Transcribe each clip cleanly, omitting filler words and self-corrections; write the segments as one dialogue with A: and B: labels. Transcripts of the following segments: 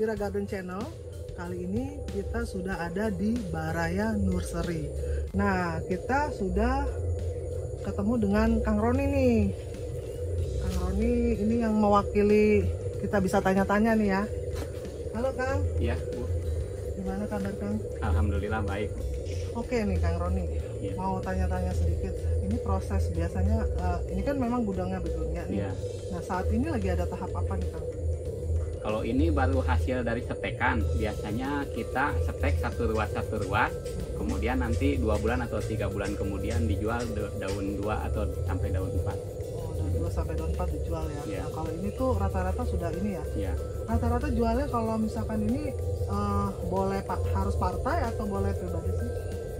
A: Vira Garden Channel. Kali ini kita sudah ada di Baraya Nursery. Nah, kita sudah ketemu dengan Kang Roni nih. Kang Roni ini yang mewakili, kita bisa tanya-tanya nih ya. Halo Kang.
B: Iya, Bu.
A: Gimana kabar Kang?
B: Alhamdulillah baik.
A: Oke nih Kang Roni,
B: Ya.
A: mau tanya-tanya sedikit. Ini proses biasanya, ini kan memang gudangnya begonia nih.
B: Ya.
A: Nah, saat ini lagi ada tahap apa nih Kang?
B: Kalau ini baru hasil dari setekan. Biasanya kita setek satu ruas, kemudian nanti 2 bulan atau 3 bulan kemudian dijual daun 2 atau sampai daun 4.
A: Oh, daun 2 sampai daun 4 dijual ya.
B: Ya.
A: Nah, kalau ini tuh rata-rata sudah ini ya.
B: Ya.
A: Rata-rata jualnya kalau misalkan ini boleh harus partai atau boleh pribadi sih?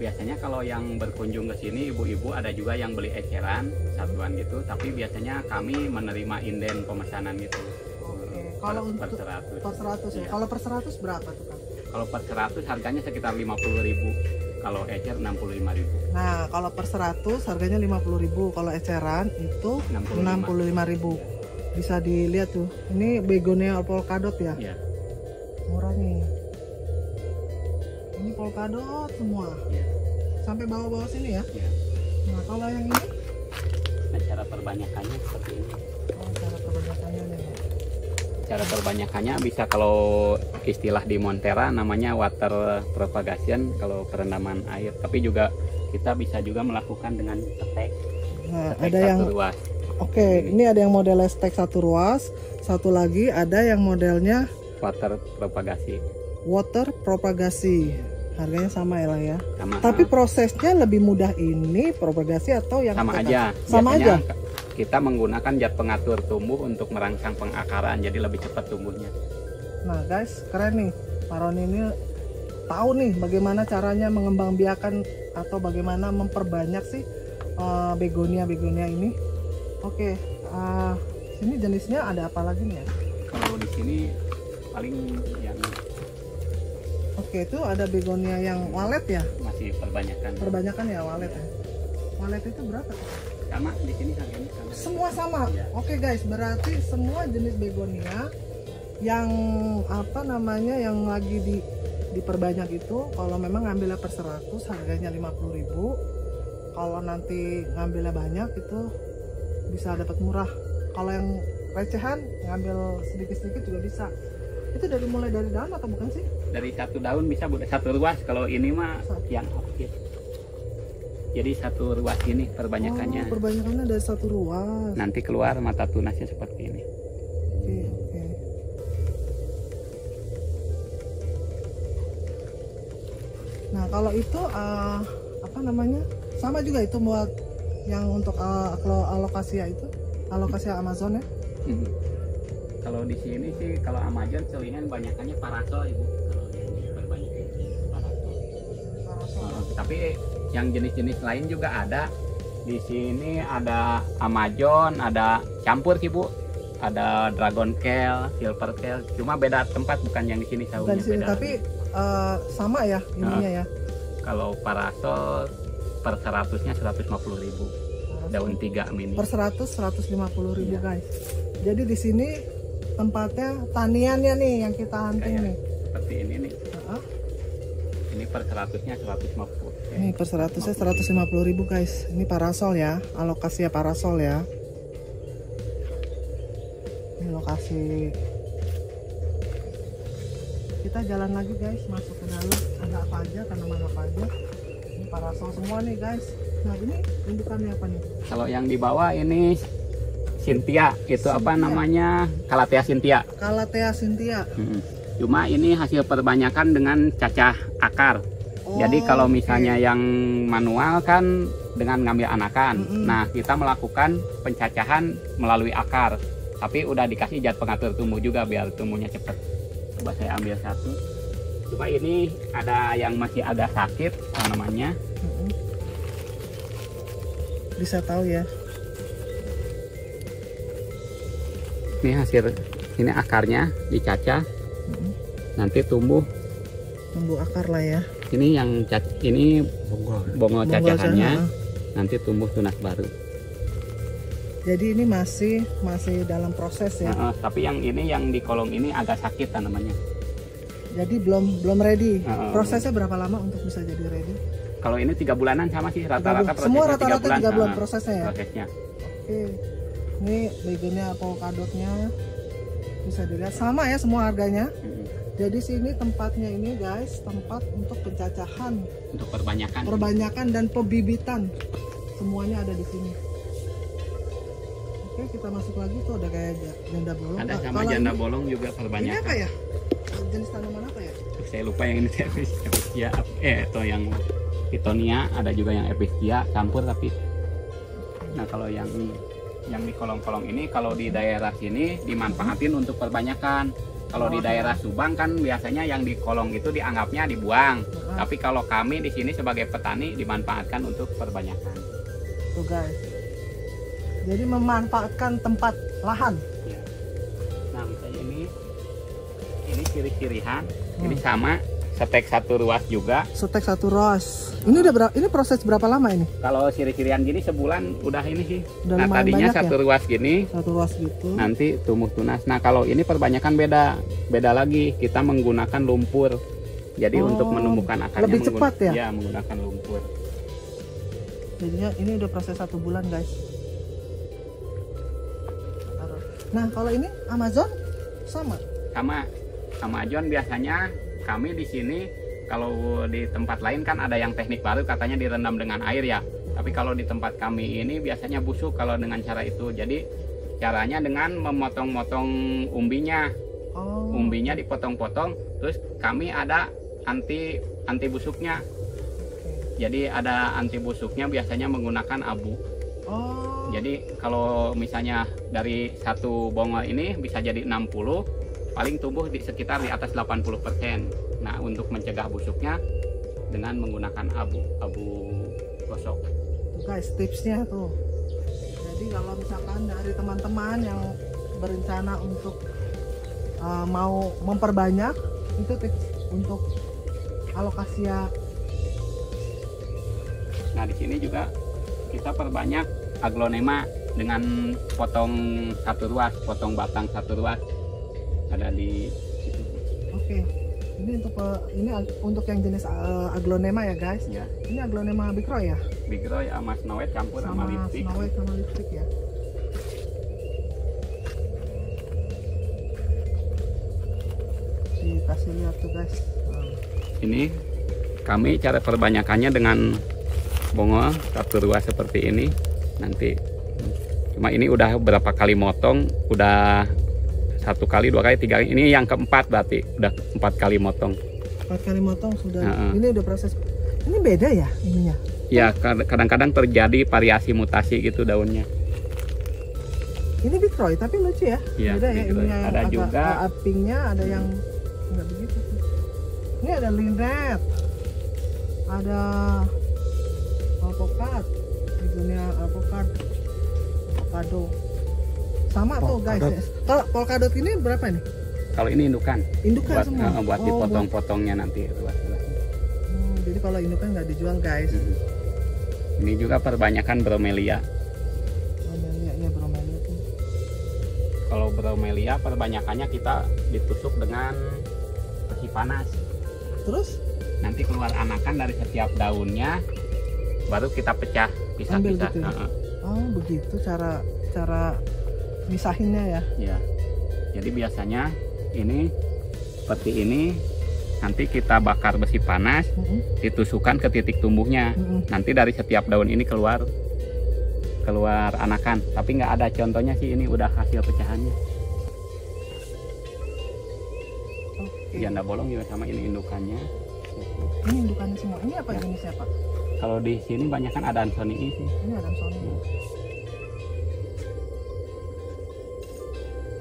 B: Biasanya kalau yang berkunjung ke sini ibu-ibu ada juga yang beli eceran satuan gitu, tapi biasanya kami menerima inden pemesanan gitu.
A: Oke. Kalau
B: per
A: untuk
B: 100.
A: per 100 ya.
B: Iya.
A: Kalau per 100 berapa tuh Kang?
B: Kalau per 100 harganya sekitar 50.000. Kalau ecer 65.000.
A: Nah, kalau per 100 harganya 50.000. Kalau eceran itu 65.000. Bisa dilihat tuh. Ini begonia polkadot ya.
B: Iya.
A: Murah nih. Ini polkadot semua.
B: Iya.
A: Sampai bawah-bawah sini ya.
B: Iya.
A: Nah, kalau yang ini,
B: Nah, cara perbanyakannya seperti ini.
A: oh, cara kebanyakannya nih.
B: Cara perbanyakannya bisa, kalau istilah di Montera namanya water propagation, kalau perendaman air. Tapi juga kita bisa juga melakukan dengan setek.
A: Nah,
B: Setek
A: ada
B: satu
A: yang
B: ruas.
A: oke, ini ada yang modelnya stek satu ruas, satu lagi ada yang modelnya
B: Water propagasi.
A: water propagasi. Harganya sama ya lah ya.
B: Sama,
A: Tapi prosesnya lebih mudah ini propagasi atau yang
B: sama
A: setek?
B: aja.
A: Sama
B: Biasanya
A: aja.
B: kita menggunakan zat pengatur tumbuh untuk merangsang pengakaran, jadi lebih cepat tumbuhnya.
A: Nah guys, keren nih. Pak Roni ini tahu nih bagaimana caranya mengembangbiakan atau bagaimana memperbanyak sih begonia ini. Oke, sini jenisnya ada apa lagi nih ya?
B: Kalau di sini paling yang
A: Oke, itu ada begonia yang walet ya?
B: masih perbanyakan.
A: Perbanyakan ya walet ya. Walet itu berapa tuh?
B: Sama di sini harganya sama.
A: Semua sama.
B: Iya.
A: Oke guys, berarti semua jenis begonia yang apa namanya yang lagi diperbanyak itu, kalau memang ngambilnya per 100 harganya 50.000. Kalau nanti ngambilnya banyak itu bisa dapat murah. Kalau yang recehan ngambil sedikit-sedikit juga bisa. Itu mulai dari daun atau bukan sih?
B: Dari satu daun bisa buat satu ruas. Kalau ini mah yang aktif. Jadi satu ruas ini perbanyakannya.
A: Oh, perbanyakannya dari satu ruas.
B: Nanti keluar mata tunasnya seperti ini.
A: Oke, oke. Nah, kalau itu apa namanya? Sama juga itu buat yang untuk alokasia itu, alokasia Amazon ya.
B: Mhm. Kalau di sini sih, kalau Amazon selingan banyakannya parasol ibu. Kalau yang perbanyakan parasol. Tapi yang jenis-jenis lain juga ada. Di sini ada Amazon, ada campur sih bu. Ada dragon kale, silver kale. Cuma beda tempat, bukan yang di sini
A: Bukan
B: saunya
A: di sini,
B: beda.
A: tapi sama ya ininya ya.
B: Kalau parasol per 100-nya 150.000. Daun 3 mini.
A: Per 150.000
B: Iya.
A: guys. Jadi di sini tempatnya taniannya nih yang kita hunting
B: Kayak
A: nih.
B: seperti ini nih.
A: Heeh.
B: Ini per 100-nya 150.
A: Ini per 100-nya 150.000 guys. Ini parasol ya, alokasi parasol ya. Ini lokasi. Kita jalan lagi guys, masuk ke dalam. Ada apa aja, tanaman apa aja. Ini parasol semua nih guys. Nah ini indukannya apa nih?
B: Kalau yang di bawah ini Cynthia, itu apa
A: Cynthia.
B: namanya? Calathea Cynthia.
A: Calathea Cynthia.
B: Cuma ini hasil perbanyakan dengan cacah akar.
A: Oh,
B: Jadi kalau
A: oke.
B: misalnya yang manual kan dengan ngambil anakan.
A: Mm-mm.
B: Nah, kita melakukan pencacahan melalui akar. Tapi udah dikasih zat pengatur tumbuh juga biar tumbuhnya cepat. Coba saya ambil satu. Coba ini ada yang masih agak sakit tanamannya.
A: Mm-mm. Bisa tahu ya.
B: Ini hasil, ini akarnya dicacah,
A: Mm-mm.
B: nanti tumbuh.
A: Tumbuh akar lah ya.
B: Ini yang ini bongol cacahannya,
A: cacahan.
B: nanti tumbuh tunas baru.
A: Jadi ini masih dalam proses ya.
B: Tapi yang ini yang di kolong ini agak sakit tanamannya.
A: Jadi belum ready. Prosesnya berapa lama untuk bisa jadi ready?
B: Kalau ini 3 bulanan sama sih rata-rata prosesnya.
A: Semua rata-rata 3 bulan
B: Nah,
A: prosesnya ya.
B: prosesnya.
A: Oke. Ini begonnya avocadotnya bisa dilihat sama ya semua harganya. Jadi sini tempatnya ini guys, tempat untuk pencacahan,
B: Untuk perbanyakan.
A: dan pembibitan. Semuanya ada di sini. Oke, kita masuk lagi tuh ada kayak janda bolong.
B: Ada sama
A: Kalau
B: janda
A: ini-
B: bolong juga
A: Ini
B: perbanyakan.
A: apa ya? Jenis tanaman apa ya?
B: Saya lupa yang ini Epictia atau yang Pitonia, ada juga yang Epictia campur tapi. Nah kalau yang di kolong-kolong ini kalau di daerah sini dimanfaatin untuk perbanyakan. Kalau di daerah Subang kan biasanya yang di kolong itu dianggapnya dibuang. Tapi kalau kami di sini sebagai petani dimanfaatkan untuk perbanyakan.
A: Tuh guys. Jadi memanfaatkan tempat lahan.
B: Ya. Nah misalnya ini ciri-cirihan, ini sama setek satu ruas juga.
A: Setek satu ros. Ini udah ini proses berapa lama ini?
B: Kalau ciri-cirihan gini sebulan udah ini sih.
A: Udah
B: Nah
A: lumayan
B: tadinya
A: banyak
B: satu
A: ya?
B: ruas gini,
A: Satu ros gitu.
B: nanti tumbuh tunas. Nah kalau ini perbanyakan beda lagi. Kita menggunakan lumpur. Jadi
A: Oh,
B: untuk menumbuhkan akarnya
A: lebih cepat ya?
B: Ya menggunakan lumpur.
A: Jadinya ini udah proses 1 bulan guys. Nah kalau ini Amazon sama.
B: Sama Amazon biasanya kami di sini, kalau di tempat lain kan ada yang teknik baru katanya direndam dengan air ya. Tapi kalau di tempat kami ini biasanya busuk kalau dengan cara itu. Jadi caranya dengan memotong-motong umbinya.
A: Oh.
B: Umbinya dipotong-potong, terus kami ada anti busuknya. Jadi ada anti busuknya biasanya menggunakan abu.
A: Oh.
B: Jadi kalau misalnya dari satu bongol ini bisa jadi 60, paling tumbuh di sekitar di atas 80%. Nah, untuk mencegah busuknya dengan menggunakan abu gosok.
A: Tuh guys, tipsnya tuh. Jadi kalau misalkan dari teman-teman yang berencana untuk mau memperbanyak, itu tips untuk alokasinya.
B: Nah, di sini juga kita perbanyak aglonema dengan potong satu ruas, potong batang satu ruas. Ada di situ.
A: Oke. Ini untuk yang jenis aglonema ya guys.
B: Ya,
A: Ini aglonema Big Roy ya?
B: Big Roy sama Snow White campur sama lipstick.
A: Snow White sama lipstick ya. Dikasih lihat tuh guys.
B: Ini kami cara perbanyakannya dengan bongol satu ruas seperti ini. Nanti cuma ini udah berapa kali motong, udah 1 kali, 2 kali, 3 kali. Ini yang keempat berarti udah 4 kali motong.
A: 4 kali motong sudah.
B: Heeh.
A: Ini udah proses. Ini beda ya ininya.
B: Ya kadang-kadang terjadi variasi mutasi gitu daunnya.
A: Ini Big Roy tapi lucu ya.
B: Iya,
A: Beda ya
B: Big Roy.
A: ininya.
B: Ada
A: agak,
B: juga.
A: Pinknya ada yang nggak begitu sih. Ini ada linet. Ada alpukat. Dunia avocado. Sama tuh guys. Kalau polkadot ini berapa nih?
B: Kalau ini indukan,
A: Indukan
B: buat
A: semua.
B: buat
A: Oh,
B: dipotong-potongnya nanti ruas-ruas.
A: jadi kalau indukan nggak dijual guys.
B: Ini juga perbanyakan bromelia.
A: Bromelia, ya bromelia tuh.
B: Kalau bromelia perbanyakannya kita ditusuk dengan besi panas.
A: Terus
B: Nanti keluar anakan dari setiap daunnya, baru kita pecah
A: ambil
B: pisah-pisah.
A: gitu ya? Oh begitu cara misahinnya ya.
B: Ya. Jadi biasanya ini seperti ini, nanti kita bakar besi panas, ditusukkan ke titik tumbuhnya. Nanti dari setiap daun ini keluar anakan, tapi nggak ada contohnya sih, ini udah hasil pecahannya. Janda bolong juga sama, ini indukannya.
A: Ini indukannya semua. Ini apa jenisnya Pak?
B: Kalau di sini banyak kan ada Ansonii sih.
A: Ini ada Sony.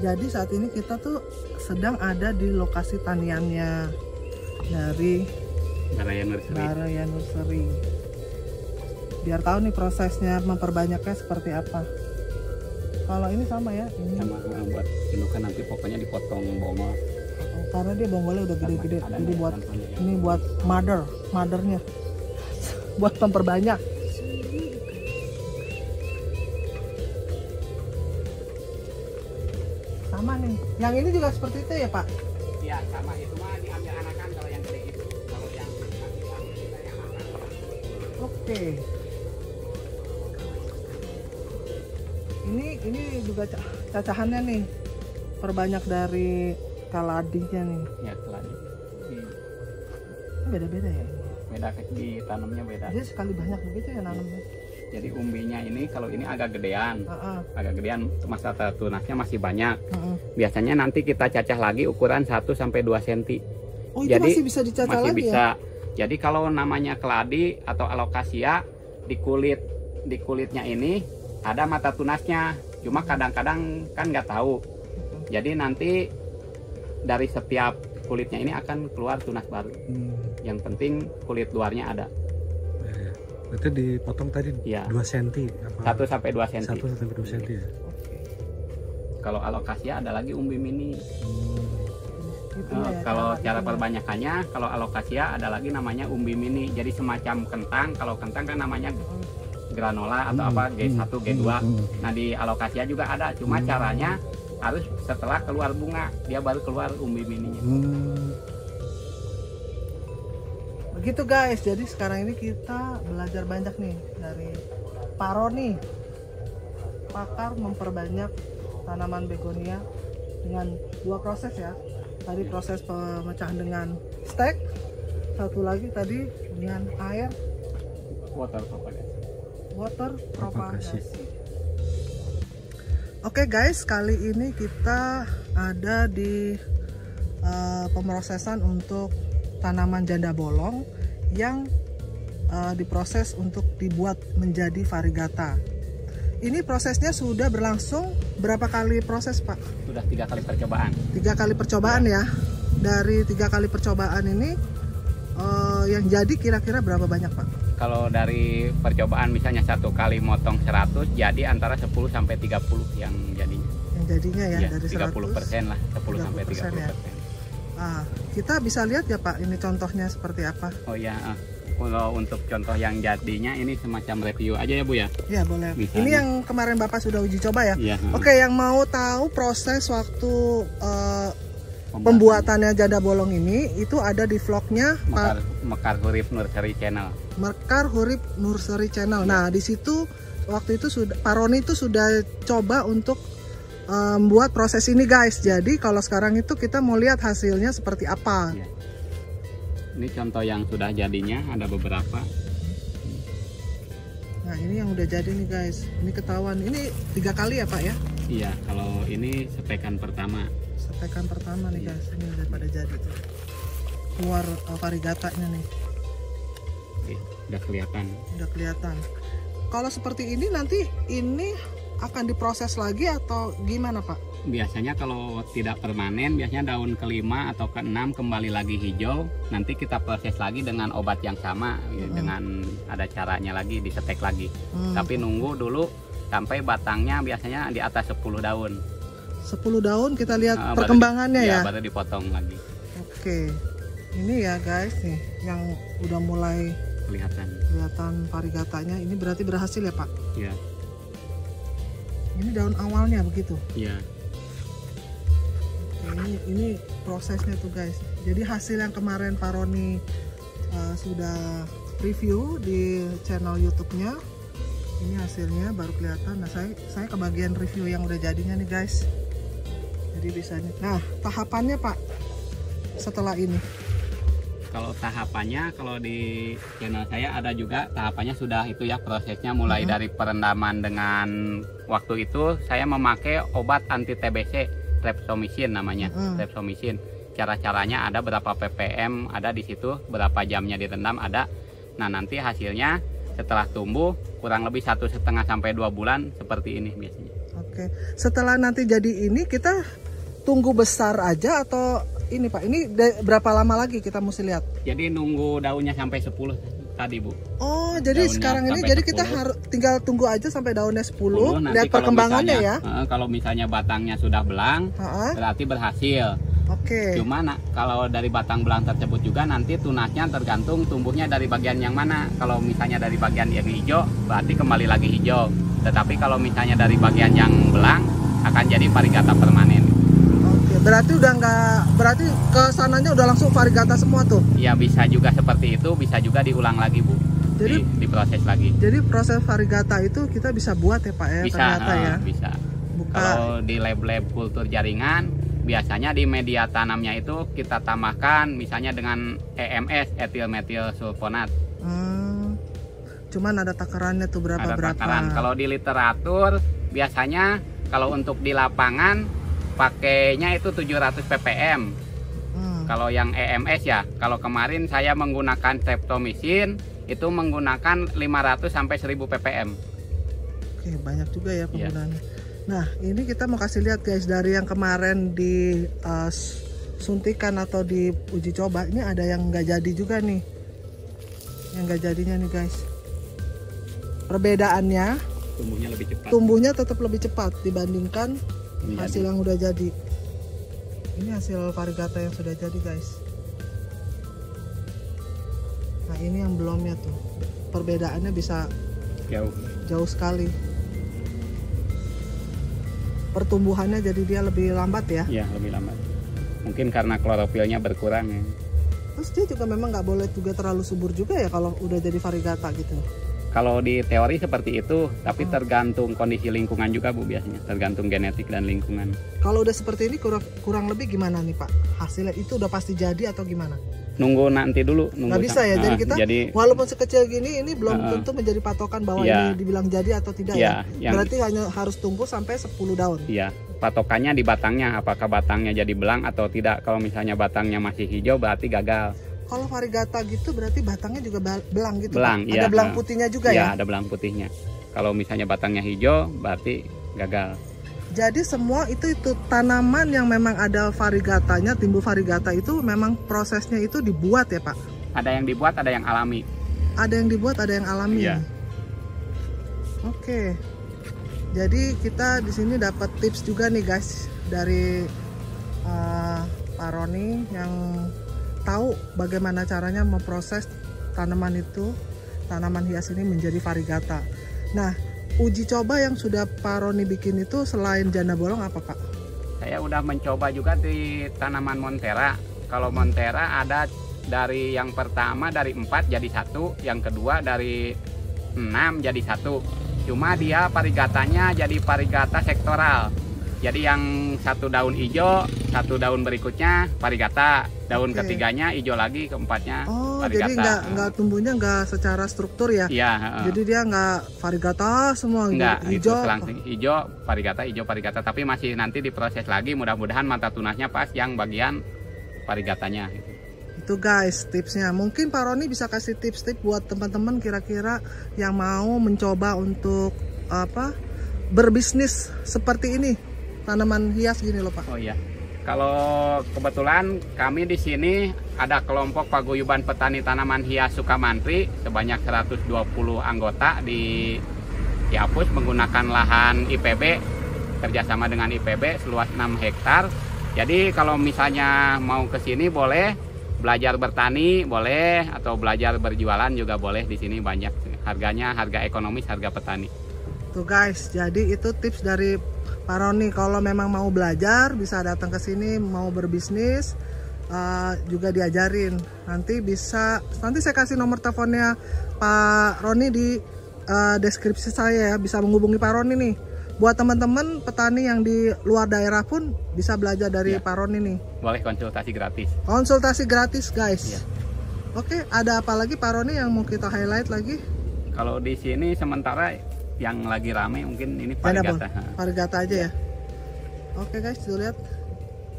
A: Jadi saat ini kita tuh sedang ada di lokasi taniannya dari
B: Baraya Nursery.
A: Baraya Nursery. Biar tahu nih prosesnya memperbanyaknya seperti apa. Kalau ini sama ya, ini
B: Sama buat indukan nanti pokoknya dipotong bongol.
A: karena dia bonggolnya udah gede-gede.
B: Ada
A: Jadi buat
B: Ansonii.
A: ini buat mothernya, buat memperbanyak. Sama nih. Yang ini juga seperti itu ya Pak?
B: Ya, Iya, sama itu mah diambil anakan kalau yang gede itu. Kalau yang kita yang makan.
A: Oke. Ini juga cacahannya nih. Perbanyak dari kaladinya nih.
B: Ya, keladi.
A: Beda-beda ya.
B: Beda ditanamnya beda.
A: Jadi sekali banyak begitu ya nanamnya.
B: Jadi umbinya ini kalau ini agak gedean. Agak gedean, masa tunasnya masih banyak. Biasanya nanti kita cacah lagi ukuran 1 sampai 2 cm.
A: Oh, itu
B: jadi
A: masih bisa dicacah
B: masih
A: lagi
B: bisa.
A: Ya?
B: Jadi kalau namanya keladi atau alokasia di kulitnya ini ada mata tunasnya. Cuma kadang-kadang kan nggak tahu. Jadi nanti dari setiap kulitnya ini akan keluar tunas baru. Yang penting kulit luarnya ada.
C: Berarti dipotong tadi
B: ya.
C: 2 cm apa?
B: 1 sampai 2 cm.
C: 1 sampai 2 cm ya.
B: Kalau alokasia ada lagi umbi mini.
A: Ya,
B: kalau cara perbanyakannya, kalau alokasia ada lagi namanya umbi mini. Jadi semacam kentang. Kalau kentang kan namanya granola atau apa G1, G2. Nah di alokasia juga ada. Cuma caranya harus setelah keluar bunga dia baru keluar umbi mininya.
A: Begitu guys. Jadi sekarang ini kita belajar banyak nih dari Pak Roni, pakar memperbanyak tanaman begonia dengan 2 proses ya. Tadi proses pemecahan dengan stek, satu lagi tadi dengan air
B: Water
A: propagasi. Oke guys, kali ini kita ada di pemrosesan untuk tanaman janda bolong yang diproses untuk dibuat menjadi variegata. Ini prosesnya sudah berlangsung berapa kali proses Pak?
B: Sudah 3 kali percobaan.
A: 3 kali percobaan ya. Dari 3 kali percobaan ini yang jadi kira-kira berapa banyak Pak?
B: Kalau dari percobaan misalnya 1 kali motong 100, jadi antara 10 sampai 30 yang jadinya.
A: Yang jadinya ya, dari
B: 30% lah, 10 sampai 30%.
A: Ya. Kita bisa lihat ya Pak, ini contohnya seperti apa?
B: Oh ya, kalau untuk contoh yang jadinya ini semacam review aja ya Bu ya?
A: Ya boleh.
B: Misalnya.
A: Ini yang kemarin Bapak sudah uji coba ya?
B: Iya.
A: Oke, yang mau tahu proses waktu pembuatannya janda bolong ini, itu ada di vlognya
B: Mekar Hurip Nursery Channel.
A: Mekar Hurip Nursery Channel. Nah di situ waktu itu Pak Roni itu sudah coba untuk membuat proses ini guys. Jadi kalau sekarang itu kita mau lihat hasilnya seperti apa.
B: Ya. Ini contoh yang sudah jadinya, ada beberapa.
A: Nah ini yang udah jadi nih guys. Ini ketahuan. Ini 3 kali ya Pak ya?
B: Iya, kalau ini sepekan pertama.
A: Sepekan pertama nih guys. Ini udah pada jadi tuh. Keluar variegatanya nih.
B: Oke, udah kelihatan.
A: Udah kelihatan. Kalau seperti ini nanti ini akan diproses lagi atau gimana Pak?
B: Biasanya kalau tidak permanen, biasanya daun ke-5 atau ke-6 kembali lagi hijau. Nanti kita proses lagi dengan obat yang sama, dengan ada caranya lagi, disetek lagi. Tapi nunggu dulu sampai batangnya biasanya di atas 10 daun.
A: 10 daun kita lihat perkembangannya ya?
B: Baru dipotong lagi.
A: Oke, ini ya guys nih, yang udah mulai kelihatan variegatanya. Ini berarti berhasil ya Pak?
B: Iya.
A: Ini daun awalnya begitu?
B: Iya.
A: Ini prosesnya tuh guys. Jadi hasil yang kemarin Pak Roni sudah review di channel YouTube-nya, ini hasilnya baru kelihatan. Nah saya ke bagian review yang udah jadinya nih guys. Jadi bisa nih. Nah tahapannya Pak setelah ini.
B: Kalau tahapannya, kalau di channel saya ada juga tahapannya sudah itu ya, prosesnya mulai dari perendaman. Dengan waktu itu saya memakai obat anti TBC, streptomycin namanya, streptomycin. Cara-caranya ada, berapa ppm ada di situ, berapa jamnya direndam ada. Nah nanti hasilnya setelah tumbuh kurang lebih 1,5 sampai 2 bulan seperti ini biasanya. Oke,
A: setelah nanti jadi ini kita tunggu besar aja atau ini Pak, ini berapa lama lagi kita mesti lihat?
B: Jadi nunggu daunnya sampai 10 tadi Bu.
A: Oh jadi daunnya sekarang ini jadi 10. Kita harus tinggal tunggu aja sampai daunnya 10 lihat perkembangannya misalnya, ya.
B: Kalau misalnya batangnya sudah belang, berarti berhasil.
A: Oke.
B: Cuma kalau dari batang belang tersebut juga nanti tunasnya tergantung tumbuhnya dari bagian yang mana. Kalau misalnya dari bagian yang hijau, berarti kembali lagi Tetapi kalau misalnya dari bagian yang belang, akan jadi variegata permanen.
A: Oke, berarti udah nggak, berarti kesananya udah langsung variegata semua tuh.
B: Ya bisa juga seperti itu, bisa juga diulang lagi Bu.
A: Jadi
B: diproses lagi.
A: Jadi proses variegata itu kita bisa buat ya Pak ya,
B: Bisa,
A: ternyata ya.
B: Bisa. Kalau di lab-lab kultur jaringan, biasanya di media tanamnya itu kita tambahkan misalnya dengan EMS, etil metil sulfonat.
A: Cuman ada takarannya tuh berapa.
B: Takaran. Kalau di literatur biasanya kalau untuk di lapangan pakainya itu 700 ppm. Kalau yang EMS ya, kalau kemarin saya menggunakan streptomycin itu menggunakan 500 sampai 1000 ppm.
A: Oke, banyak juga ya penggunaannya. Nah, ini kita mau kasih lihat guys, dari yang kemarin di suntikan atau di uji coba, ini ada yang nggak jadi juga nih. Yang nggak jadinya nih guys. Perbedaannya,
B: Tumbuhnya lebih cepat.
A: Tumbuhnya tetap lebih cepat dibandingkan hasil yang udah jadi. Ini hasil variegata yang sudah jadi guys. Nah, ini yang belumnya tuh. Perbedaannya bisa jauh sekali. Pertumbuhannya jadi dia lebih lambat ya?
B: Iya, lebih lambat. Mungkin karena klorofilnya berkurang ya.
A: Terus dia juga memang nggak boleh juga terlalu subur juga ya kalau udah jadi variegata gitu?
B: Kalau di teori seperti itu, tapi tergantung kondisi lingkungan juga Bu biasanya, tergantung genetik dan lingkungan.
A: Kalau udah seperti ini kurang lebih gimana nih Pak? Hasilnya itu udah pasti jadi atau gimana?
B: Nunggu nanti dulu.
A: Nggak bisa ya, jadi kita walaupun sekecil gini ini belum tentu menjadi patokan bahwa ini dibilang jadi atau tidak ya. Berarti hanya harus tunggu sampai 10 daun.
B: Iya, patokannya di batangnya, apakah batangnya jadi belang atau tidak. Kalau misalnya batangnya masih hijau berarti gagal.
A: Kalau variegata gitu berarti batangnya juga belang gitu.
B: Belang,
A: Pak? Ada belang putihnya juga ya?
B: Iya, ada belang putihnya. Kalau misalnya batangnya hijau berarti gagal.
A: Jadi semua itu tanaman yang memang ada variegatanya, timbul variegata itu memang prosesnya itu dibuat ya Pak?
B: Ada yang dibuat, ada yang alami.
A: Ada yang dibuat, ada yang alami.
B: Iya.
A: Oke. Jadi kita di sini dapat tips juga nih guys dari Pak Roni yang tahu bagaimana caranya memproses tanaman hias ini menjadi variegata. Nah, uji coba yang sudah Pak Roni bikin itu selain janda bolong apa Pak?
B: Saya udah mencoba juga di tanaman Monstera. Kalau Monstera ada dari yang pertama dari 4 jadi 1, yang kedua dari 6 jadi 1. Cuma dia variegatanya jadi variegata sektoral. Jadi yang 1 daun hijau, 1 daun berikutnya variegata, daun ketiganya hijau lagi, keempatnya variegata.
A: Jadi nggak tumbuhnya nggak secara struktur ya?
B: Iya.
A: Jadi dia nggak variegata semua.
B: Enggak, hijau, langsung hijau variegata, tapi masih nanti diproses lagi. Mudah-mudahan mata tunasnya pas yang bagian variegatanya.
A: Itu guys tipsnya. Mungkin Pak Roni bisa kasih tips-tips buat teman-teman kira-kira yang mau mencoba untuk berbisnis seperti ini. Tanaman hias gini loh Pak. Oh
B: iya. Kalau kebetulan kami di sini ada kelompok paguyuban petani tanaman hias Sukamantri sebanyak 120 anggota di Ciapus menggunakan lahan IPB, kerjasama dengan IPB seluas 6 hektar. Jadi kalau misalnya mau ke sini boleh belajar bertani, boleh, atau belajar berjualan juga boleh. Di sini banyak harganya, harga ekonomis, harga petani.
A: Tuh guys, jadi itu tips dari Pak Roni. Kalau memang mau belajar bisa datang ke sini, mau berbisnis juga diajarin. Nanti saya kasih nomor teleponnya Pak Roni di deskripsi saya ya, bisa menghubungi Pak Roni nih. Buat teman-teman petani yang di luar daerah pun bisa belajar dari Pak Roni nih.
B: Boleh konsultasi gratis.
A: Konsultasi gratis guys.
B: Ya.
A: Oke, ada apa lagi Pak Roni yang mau kita highlight lagi?
B: Kalau di sini sementara yang lagi rame mungkin ini variegata.
A: Variegata aja ya. Oke guys, tuh lihat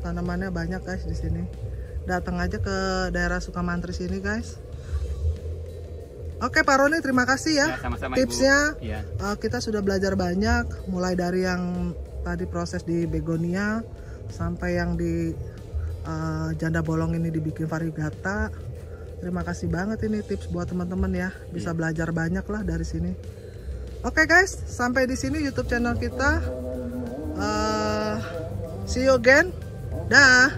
A: tanamannya banyak guys di sini. Datang aja ke daerah Sukamantri sini guys. Oke Pak Roni, terima kasih ya,
B: sama-sama,
A: tipsnya.
B: Ya.
A: Kita sudah belajar banyak, mulai dari yang tadi proses di begonia sampai yang di janda bolong ini dibikin variegata. Terima kasih banget ini tips buat teman-teman ya, bisa belajar banyak lah dari sini. Oke guys, sampai di sini YouTube channel kita. See you again. Dah.